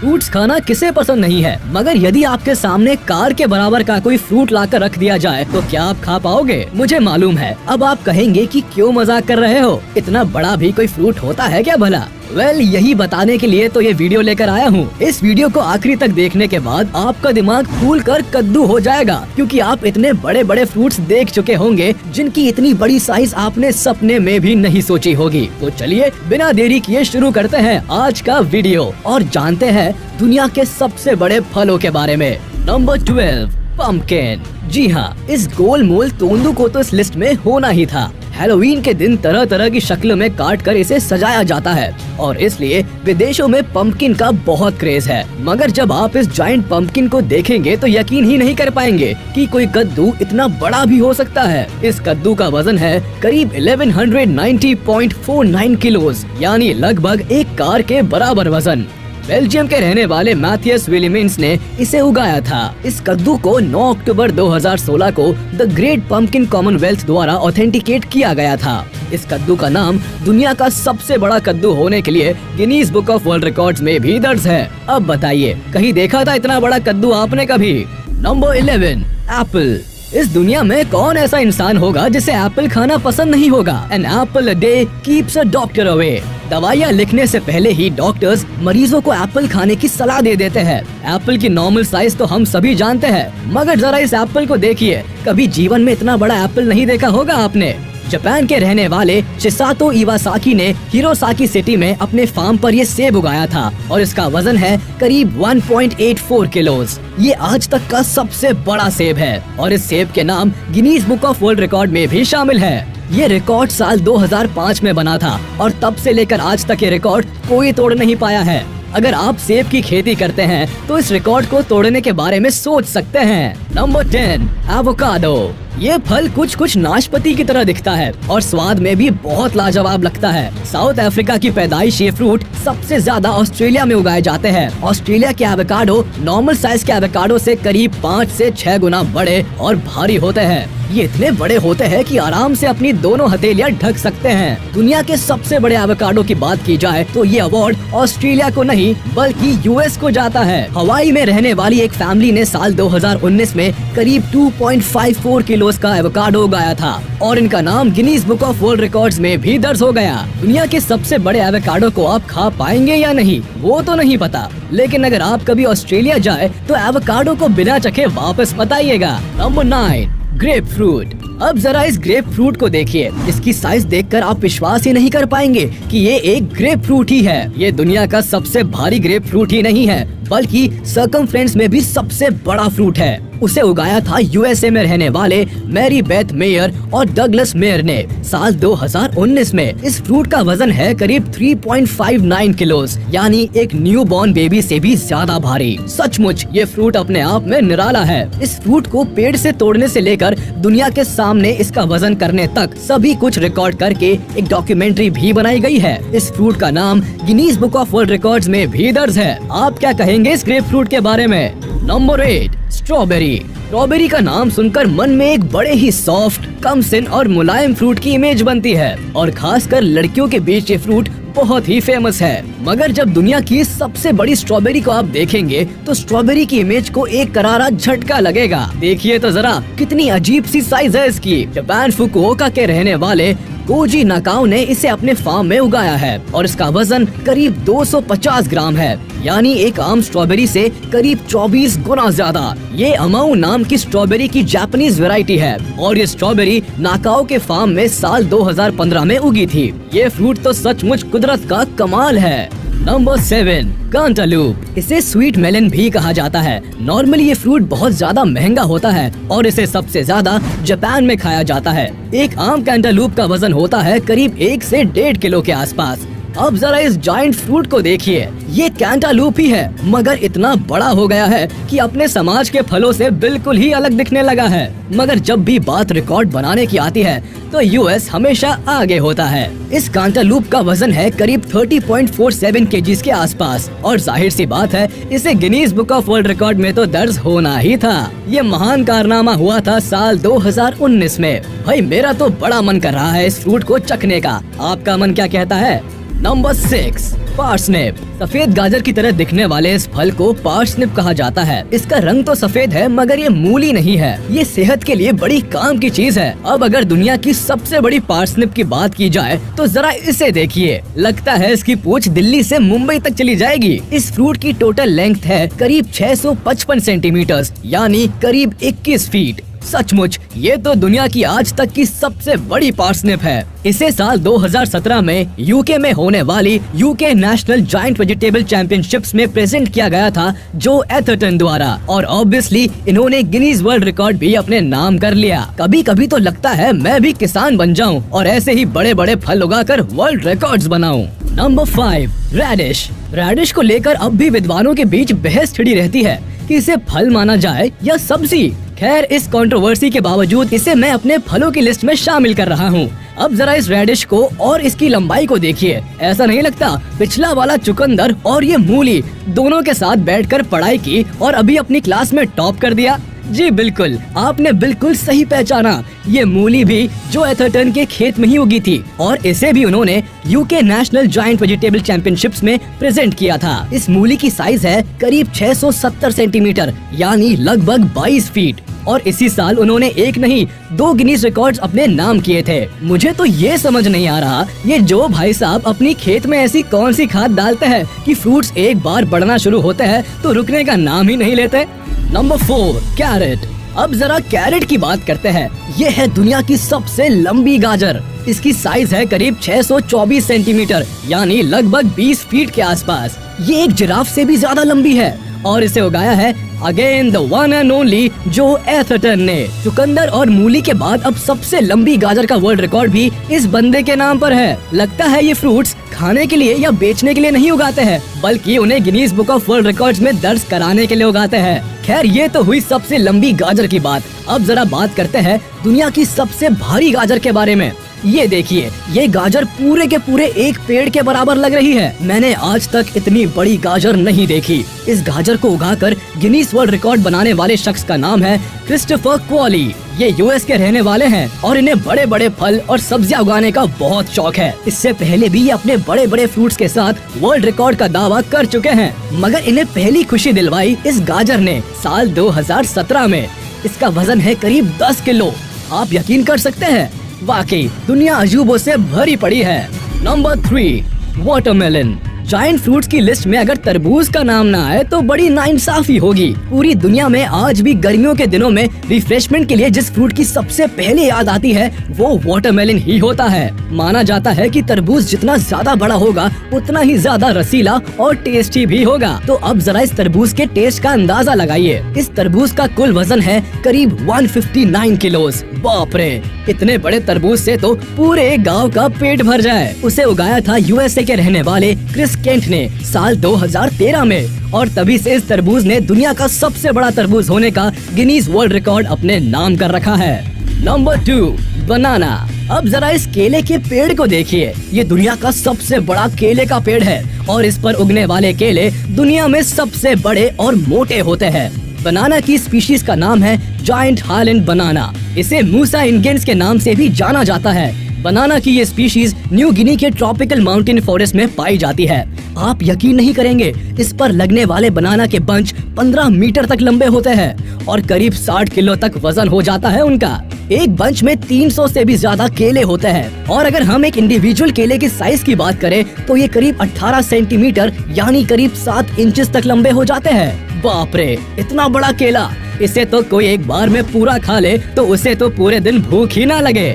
Fruits खाना किसे पसंद नहीं है, मगर यदि आपके सामने कार के बराबर का कोई फ्रूट लाकर रख दिया जाए तो क्या आप खा पाओगे? मुझे मालूम है अब आप कहेंगे कि क्यों मजाक कर रहे हो, इतना बड़ा भी कोई फ्रूट होता है क्या भला? यही बताने के लिए तो ये वीडियो लेकर आया हूँ। इस वीडियो को आखिरी तक देखने के बाद आपका दिमाग फूल कर कद्दू हो जाएगा, क्योंकि आप इतने बड़े बड़े फ्रूट्स देख चुके होंगे जिनकी इतनी बड़ी साइज आपने सपने में भी नहीं सोची होगी। तो चलिए बिना देरी किए शुरू करते हैं आज का वीडियो और जानते हैं दुनिया के सबसे बड़े फलों के बारे में। Number 12, pumpkin. जी हाँ, इस गोल मोल तोंदू को तो इस लिस्ट में होना ही था। हैलोवीन के दिन तरह तरह की शक्ल में काट कर इसे सजाया जाता है और इसलिए विदेशों में पम्पकिन का बहुत क्रेज है। मगर जब आप इस जायंट पम्पकिन को देखेंगे तो यकीन ही नहीं कर पाएंगे कि कोई कद्दू इतना बड़ा भी हो सकता है। इस कद्दू का वजन है करीब 1190.49 किलोज, यानी लगभग एक कार के बराबर वजन। बेल्जियम के रहने वाले मैथियस विलियम्स ने इसे उगाया था। इस कद्दू को 9 अक्टूबर 2016 को द ग्रेट पम्पकिन कॉमनवेल्थ द्वारा ऑथेंटिकेट किया गया था। इस कद्दू का नाम दुनिया का सबसे बड़ा कद्दू होने के लिए Guinness book of world records में भी दर्ज है। अब बताइए, कहीं देखा था इतना बड़ा कद्दू आपने कभी? Number 11, Apple. इस दुनिया में कौन ऐसा इंसान होगा जिसे एप्पल खाना पसंद नहीं होगा? An apple a day keeps a doctor away. दवाइयाँ लिखने से पहले ही डॉक्टर्स मरीजों को एप्पल खाने की सलाह दे देते हैं। एप्पल की नॉर्मल साइज तो हम सभी जानते हैं, मगर जरा इस एप्पल को देखिए। कभी जीवन में इतना बड़ा एप्पल नहीं देखा होगा आपने। जापान के रहने वाले चिसातो इवासाकी ने हिरोसाकी सिटी में अपने फार्म पर ये सेब उगाया था और इसका वजन है करीब 1.84 किलोज। ये आज तक का सबसे बड़ा सेब है और इस सेब के नाम Guinness book of world record में भी शामिल है। ये रिकॉर्ड साल 2005 में बना था और तब से लेकर आज तक ये रिकॉर्ड कोई तोड़ नहीं पाया है। अगर आप सेब की खेती करते हैं तो इस रिकॉर्ड को तोड़ने के बारे में सोच सकते हैं। Number 10, avocado. ये फल कुछ नाशपाती की तरह दिखता है और स्वाद में भी बहुत लाजवाब लगता है। साउथ अफ्रीका की पैदाइश ये फ्रूट सबसे ज्यादा ऑस्ट्रेलिया में उगाए जाते हैं। ऑस्ट्रेलिया के एवोकाडो नॉर्मल साइज के एवोकाडो से करीब 5 से 6 गुना बड़े और भारी होते हैं। ये इतने बड़े होते हैं कि आराम से अपनी दोनों हथेलियां ढक सकते हैं। दुनिया के सबसे बड़े एवोकाडो की बात की जाए तो ये अवार्ड ऑस्ट्रेलिया को नहीं बल्कि यूएस को जाता है। हवाई में रहने वाली एक फैमिली ने साल 2019 में करीब 2.54 किलोज का एवोकाडो उगाया था और इनका नाम Guinness book of world records में भी दर्ज हो गया। दुनिया के सबसे बड़े एवोकाडो को आप खा पाएंगे या नहीं वो तो नहीं पता, लेकिन अगर आप कभी ऑस्ट्रेलिया जाए तो एवोकाडो को बिना चखे वापस मत आइएगा। Number 9, grep fruit. अब जरा इस ग्रेप फ्रूट को देखिए। इसकी साइज देखकर आप विश्वास ही नहीं कर पाएंगे कि ये एक ग्रेप फ्रूट ही है। ये दुनिया का सबसे भारी ग्रेप फ्रूट ही नहीं है बल्कि सर्कमफ्रेंस में भी सबसे बड़ा फ्रूट है। उसे उगाया था यूएसए में रहने वाले मैरी बेथ मेयर और डगलस मेयर ने साल 2019 में। इस फ्रूट का वजन है करीब 3.59 किलोज, यानी एक न्यू बॉर्न बेबी से भी ज्यादा भारी। सचमुच ये फ्रूट अपने आप में निराला है। इस फ्रूट को पेड़ से तोड़ने से लेकर दुनिया के सामने इसका वजन करने तक सभी कुछ रिकॉर्ड करके एक डॉक्यूमेंट्री भी बनाई गई है। इस फ्रूट का नाम Guinness book of world records में भी दर्ज है। आप क्या कहेंगे इस ग्रेप फ्रूट के बारे में? Number 8, strawberry. स्ट्रॉबेरी का नाम सुनकर मन में एक बड़े ही सॉफ्ट, कम सिन और मुलायम फ्रूट की इमेज बनती है और खासकर लड़कियों के बीच ये फ्रूट बहुत ही फेमस है। मगर जब दुनिया की सबसे बड़ी स्ट्रॉबेरी को आप देखेंगे तो स्ट्रॉबेरी की इमेज को एक करारा झटका लगेगा। देखिए तो जरा कितनी अजीब सी साइज है इसकी। जापान फुकुओका के रहने वाले गोजी नाकाओ ने इसे अपने फार्म में उगाया है और इसका वजन करीब 250 ग्राम है, यानी एक आम स्ट्रॉबेरी से करीब 24 गुना ज्यादा। ये अमाऊ नाम की स्ट्रॉबेरी की जापानीज वैरायटी है और ये स्ट्रॉबेरी नाकाओ के फार्म में साल 2015 में उगी थी। ये फ्रूट तो सचमुच कुदरत का कमाल है। Number 7, cantaloupe. इसे स्वीट मेलन भी कहा जाता है। नॉर्मली ये फ्रूट बहुत ज्यादा महंगा होता है और इसे सबसे ज्यादा जापान में खाया जाता है। एक आम कैंटालूप का वजन होता है करीब 1 से 1.5 किलो के आसपास। अब जरा इस जायंट फ्रूट को देखिए। ये कैंटालूप ही है, मगर इतना बड़ा हो गया है कि अपने समाज के फलों से बिल्कुल ही अलग दिखने लगा है। मगर जब भी बात रिकॉर्ड बनाने की आती है तो यूएस हमेशा आगे होता है। इस कैंटालूप का वजन है करीब 30.47 केजीज के आसपास और जाहिर सी बात है इसे Guinness book of world record में तो दर्ज होना ही था। ये महान कारनामा हुआ था साल 2019 में। भाई मेरा तो बड़ा मन कर रहा है इस फ्रूट को चखने का। आपका मन क्या कहता है? Number 6, parsnip. सफेद गाजर की तरह दिखने वाले इस फल को पार्सनिप कहा जाता है। इसका रंग तो सफेद है मगर ये मूली नहीं है। ये सेहत के लिए बड़ी काम की चीज है। अब अगर दुनिया की सबसे बड़ी पार्सनिप की बात की जाए तो जरा इसे देखिए। लगता है इसकी पूंछ दिल्ली से मुंबई तक चली जाएगी। इस फ्रूट की टोटल लेंथ है करीब 655 सेंटीमीटर यानी करीब 21 फीट। सचमुच ये तो दुनिया की आज तक की सबसे बड़ी पार्सनिप है। इसे साल 2017 में यूके में होने वाली UK national giant vegetable championships में प्रेजेंट किया गया था जो एथरटन द्वारा, और ऑब्वियसली इन्होंने गिनीज वर्ल्ड रिकॉर्ड भी अपने नाम कर लिया। कभी कभी तो लगता है मैं भी किसान बन जाऊं और ऐसे ही बड़े बड़े फल उगाकर वर्ल्ड रिकॉर्ड्स बनाऊं। Number 5, radish. रेडिश को लेकर अब भी विद्वानों के बीच बहस छिड़ी रहती है कि इसे फल माना जाए या सब्जी। खैर, इस कंट्रोवर्सी के बावजूद इसे मैं अपने फलों की लिस्ट में शामिल कर रहा हूँ। अब जरा इस रेडिश को और इसकी लंबाई को देखिए। ऐसा नहीं लगता पिछला वाला चुकंदर और ये मूली दोनों के साथ बैठकर पढ़ाई की और अभी अपनी क्लास में टॉप कर दिया? जी बिल्कुल, आपने बिल्कुल सही पहचाना। ये मूली भी जो एथरटन के खेत में ही उगी थी और इसे भी उन्होंने UK national giant vegetable championships में प्रेजेंट किया था। इस मूली की साइज है करीब 670 सेंटीमीटर यानी लगभग 22 फीट और इसी साल उन्होंने एक नहीं 2 गिनीज रिकॉर्ड्स अपने नाम किए थे। मुझे तो ये समझ नहीं आ रहा ये जो भाई साहब अपनी खेत में ऐसी कौन सी खाद डालते हैं कि फ्रूट्स एक बार बढ़ना शुरू होते हैं तो रुकने का नाम ही नहीं लेते। Number 4, carrot. अब जरा कैरेट की बात करते हैं। ये है दुनिया की सबसे लंबी गाजर। इसकी साइज है करीब 624 सेंटीमीटर यानी लगभग 20 फीट के आसपास। ये एक जिराफ से भी ज्यादा लंबी है और इसे उगाया है again the one and only जो एथरटन ने। चुकंदर और मूली के बाद अब सबसे लंबी गाजर का वर्ल्ड रिकॉर्ड भी इस बंदे के नाम पर है। लगता है ये फ्रूट्स खाने के लिए या बेचने के लिए नहीं उगाते हैं बल्कि उन्हें Guinness book of world records में दर्ज कराने के लिए उगाते हैं। खैर, ये तो हुई सबसे लंबी गाजर की बात। अब जरा बात करते हैं दुनिया की सबसे भारी गाजर के बारे में। ये देखिए, ये गाजर पूरे के पूरे एक पेड़ के बराबर लग रही है। मैंने आज तक इतनी बड़ी गाजर नहीं देखी। इस गाजर को उगाकर गिनीज वर्ल्ड रिकॉर्ड बनाने वाले शख्स का नाम है क्रिस्टोफर क्वाली। ये यूएस के रहने वाले हैं और इन्हें बड़े बड़े फल और सब्जियां उगाने का बहुत शौक है। इससे पहले भी ये अपने बड़े बड़े फ्रूट्स के साथ वर्ल्ड रिकॉर्ड का दावा कर चुके हैं, मगर इन्हें पहली खुशी दिलवाई इस गाजर ने साल 2017 में। इसका वजन है करीब 10 किलो। आप यकीन कर सकते हैं, वाकई दुनिया अजूबों से भरी पड़ी है। Number 3, watermelon. जायंट फ्रूट्स की लिस्ट में अगर तरबूज का नाम ना आए तो बड़ी नाइंसाफी होगी। पूरी दुनिया में आज भी गर्मियों के दिनों में रिफ्रेशमेंट के लिए जिस फ्रूट की सबसे पहले याद आती है वो वाटरमेलन ही होता है। माना जाता है कि तरबूज जितना ज्यादा बड़ा होगा उतना ही ज्यादा रसीला और टेस्टी भी होगा। तो अब जरा इस तरबूज के टेस्ट का अंदाजा लगाइए। इस तरबूज का कुल वजन है करीब 159 किलोस। बाप रे, इतने बड़े तरबूज से तो पूरे गाँव का पेट भर जाए। उसे उगाया था यूएसए के रहने वाले क्रिस केंट ने साल 2013 में और तभी से इस तरबूज ने दुनिया का सबसे बड़ा तरबूज होने का गिनीज वर्ल्ड रिकॉर्ड अपने नाम कर रखा है। नंबर 2, बनाना। अब जरा इस केले के पेड़ को देखिए। ये दुनिया का सबसे बड़ा केले का पेड़ है और इस पर उगने वाले केले दुनिया में सबसे बड़े और मोटे होते हैं। बनाना की स्पीशीज का नाम है जायंट हाईलैंड बनाना। इसे मूसा इंडियंस के नाम से भी जाना जाता है। बनाना की ये स्पीशीज न्यू गिनी के ट्रॉपिकल माउंटेन फॉरेस्ट में पाई जाती है। आप यकीन नहीं करेंगे, इस पर लगने वाले बनाना के बंच 15 मीटर तक लंबे होते हैं और करीब 60 किलो तक वजन हो जाता है उनका। एक बंच में 300 से भी ज्यादा केले होते हैं और अगर हम एक इंडिविजुअल केले की साइज की बात करें तो ये करीब 18 सेंटीमीटर यानी करीब 7 इंचेस तक लंबे हो जाते हैं। बाप रे, इतना बड़ा केला! इसे तो कोई एक बार में पूरा खा ले तो उसे तो पूरे दिन भूख ही ना लगे।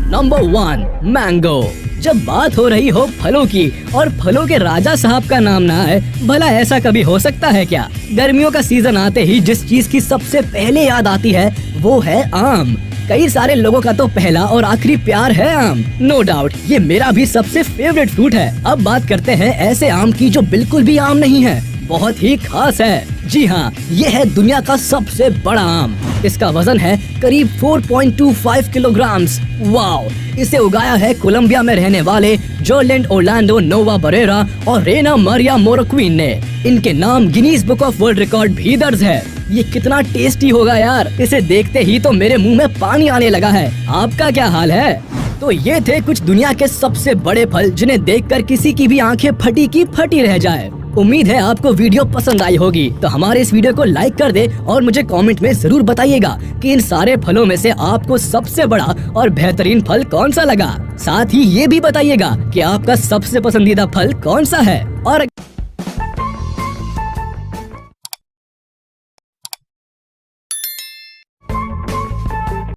Number 1, mango. जब बात हो रही हो फलों की और फलों के राजा साहब का नाम ना आए, भला ऐसा कभी हो सकता है क्या? गर्मियों का सीजन आते ही जिस चीज की सबसे पहले याद आती है वो है आम। कई सारे लोगों का तो पहला और आखिरी प्यार है आम। नो डाउट ये मेरा भी सबसे फेवरेट फ्रूट है। अब बात करते हैं ऐसे आम की जो बिल्कुल भी आम नहीं है, बहुत ही खास है। जी हाँ, ये है दुनिया का सबसे बड़ा आम। इसका वजन है करीब 4.25 किलोग्राम्स। वाओ! इसे उगाया है कोलंबिया में रहने वाले जोरलैंड ओरलैंडो नोवा बरेरा और रेना मारिया मोरोक्विन ने। इनके नाम Guinness book of world record भी दर्ज है। ये कितना टेस्टी होगा यार, इसे देखते ही तो मेरे मुंह में पानी आने लगा है। आपका क्या हाल है? तो ये थे कुछ दुनिया के सबसे बड़े फल जिन्हें देखकर किसी की भी आंखें फटी की फटी रह जाए। उम्मीद है आपको वीडियो पसंद आई होगी, तो हमारे इस वीडियो को लाइक कर दे और मुझे कमेंट में जरूर बताइएगा कि इन सारे फलों में से आपको सबसे बड़ा और बेहतरीन फल कौन सा लगा। साथ ही ये भी बताइएगा कि आपका सबसे पसंदीदा फल कौन सा है। और